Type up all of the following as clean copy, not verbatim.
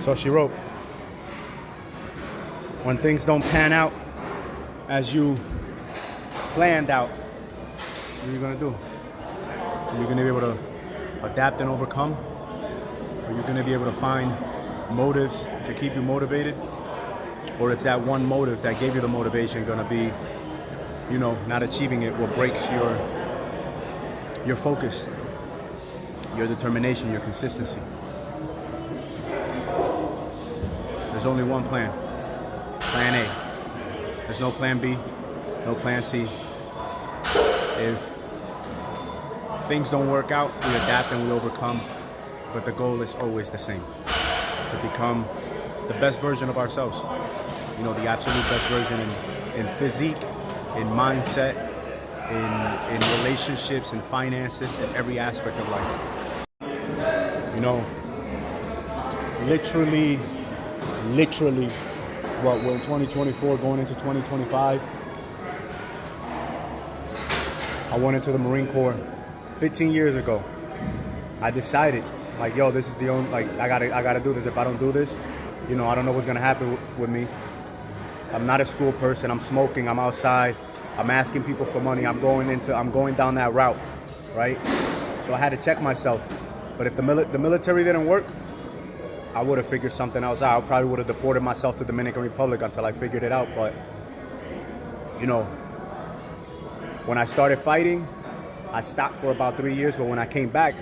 So she wrote, when things don't pan out as you planned out, what are you gonna do? Are you gonna be able to adapt and overcome? Are you gonna be able to find motives to keep you motivated? Or it's that one motive that gave you the motivation gonna be, you know, not achieving it what breaks your focus, your determination, your consistency. There's only one plan. Plan A. There's no plan B, no plan C. If things don't work out, we adapt and we overcome, but the goal is always the same. To become the best version of ourselves. You know, the absolute best version in physique, in mindset, in relationships, in finances, in every aspect of life. You know, literally, what, we're in 2024, going into 2025. I went into the Marine Corps 15 years ago. I decided, like, yo, this is the only, like, I gotta do this. If I don't do this, you know, I don't know what's gonna happen with me. I'm not a school person. I'm smoking. I'm outside. I'm asking people for money. I'm going down that route, right? So I had to check myself. But if the military didn't work, I would have figured something else out. I probably would have deported myself to Dominican Republic until I figured it out. But, you know, when I started fighting, I stopped for about 3 years. But when I came back,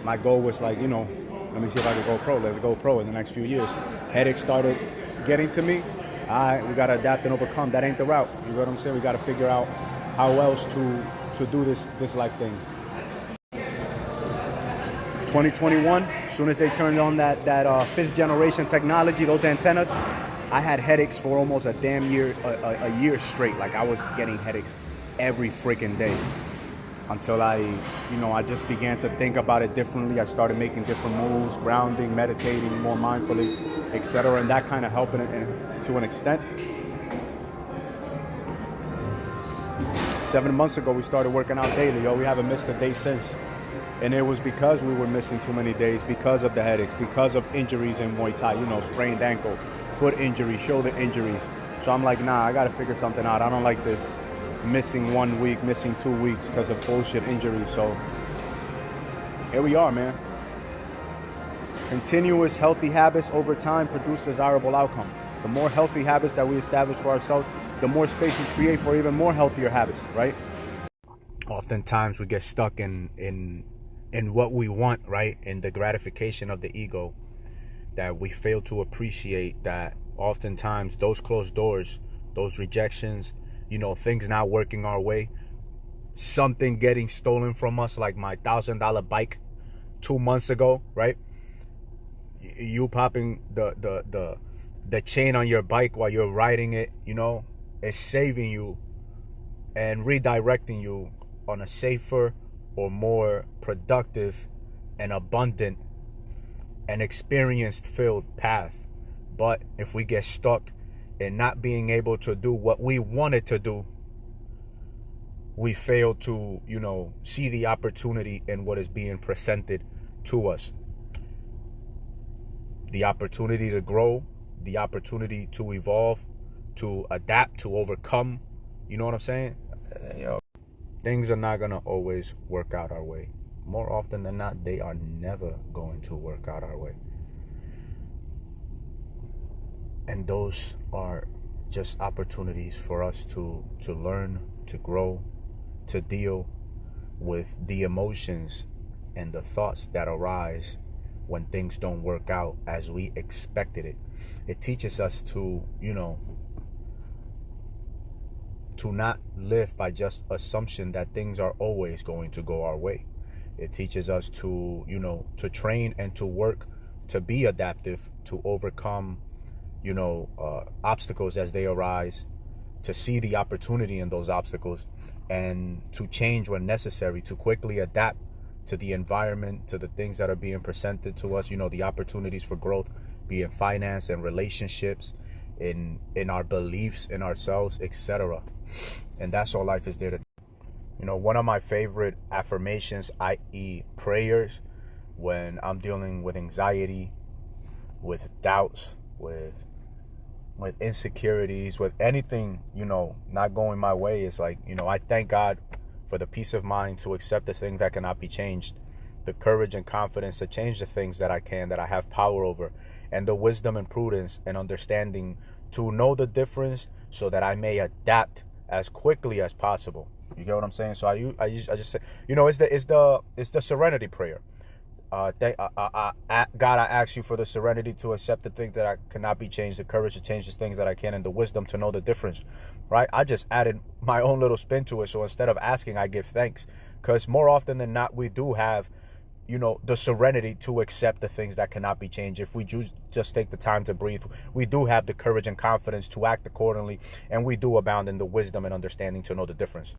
my goal was like, you know, let me see if I can go pro. Let's go pro in the next few years. Headaches started getting to me. We got to adapt and overcome. That ain't the route. You know what I'm saying? We got to figure out how else to do this life thing. 2021, as soon as they turned on that fifth generation technology, those antennas, I had headaches for almost a damn year, a year straight. Like, I was getting headaches every freaking day until I just began to think about it differently. I started making different moves, grounding, meditating more mindfully, etc. And that kind of helped to an extent. 7 months ago, we started working out daily. Yo, we haven't missed a day since. And it was because we were missing too many days, because of the headaches, because of injuries in Muay Thai, you know, sprained ankle, foot injury, shoulder injuries. So I'm like, nah, I got to figure something out. I don't like this missing 1 week, missing 2 weeks because of bullshit injuries. So here we are, man. Continuous healthy habits over time produce desirable outcome. The more healthy habits that we establish for ourselves, the more space we create for even more healthier habits, right? Oftentimes we get stuck in what we want, right? In the gratification of the ego, that we fail to appreciate that oftentimes those closed doors, those rejections, you know, things not working our way, something getting stolen from us, like my $1,000 bike 2 months ago, right? You popping the chain on your bike while you're riding it, you know, is saving you and redirecting you on a safer or more productive and abundant and experience-filled path. But if we get stuck in not being able to do what we wanted to do, we fail to, you know, see the opportunity in what is being presented to us. The opportunity to grow, the opportunity to evolve, to adapt, to overcome. You know what I'm saying? You know, things are not going to always work out our way. More often than not, they are never going to work out our way. And those are just opportunities for us to learn, to grow, to deal with the emotions and the thoughts that arise when things don't work out as we expected it. It teaches us to, you know, to not live by just assumption that things are always going to go our way. It teaches us to, you know, to train and to work, to be adaptive, to overcome, you know, obstacles as they arise, to see the opportunity in those obstacles, and to change when necessary, to quickly adapt to the environment, to the things that are being presented to us, you know, the opportunities for growth, be in finance and relationships, in our beliefs in ourselves, etc. And that's all life is there to. You know, one of my favorite affirmations, i.e. prayers, when I'm dealing with anxiety, with doubts, with insecurities, with anything, not going my way, it's like, I thank God for the peace of mind to accept the things that cannot be changed, the courage and confidence to change the things that I can, that I have power over, and the wisdom and prudence and understanding to know the difference so that I may adapt as quickly as possible. You get what I'm saying? So I just say, it's the serenity prayer. God, I ask you for the serenity to accept the things that I cannot be changed, the courage to change the things that I can, and the wisdom to know the difference, right? I just added my own little spin to it. So instead of asking, I give thanks, because more often than not, we do have, the serenity to accept the things that cannot be changed. If we just take the time to breathe, we do have the courage and confidence to act accordingly, and we do abound in the wisdom and understanding to know the difference.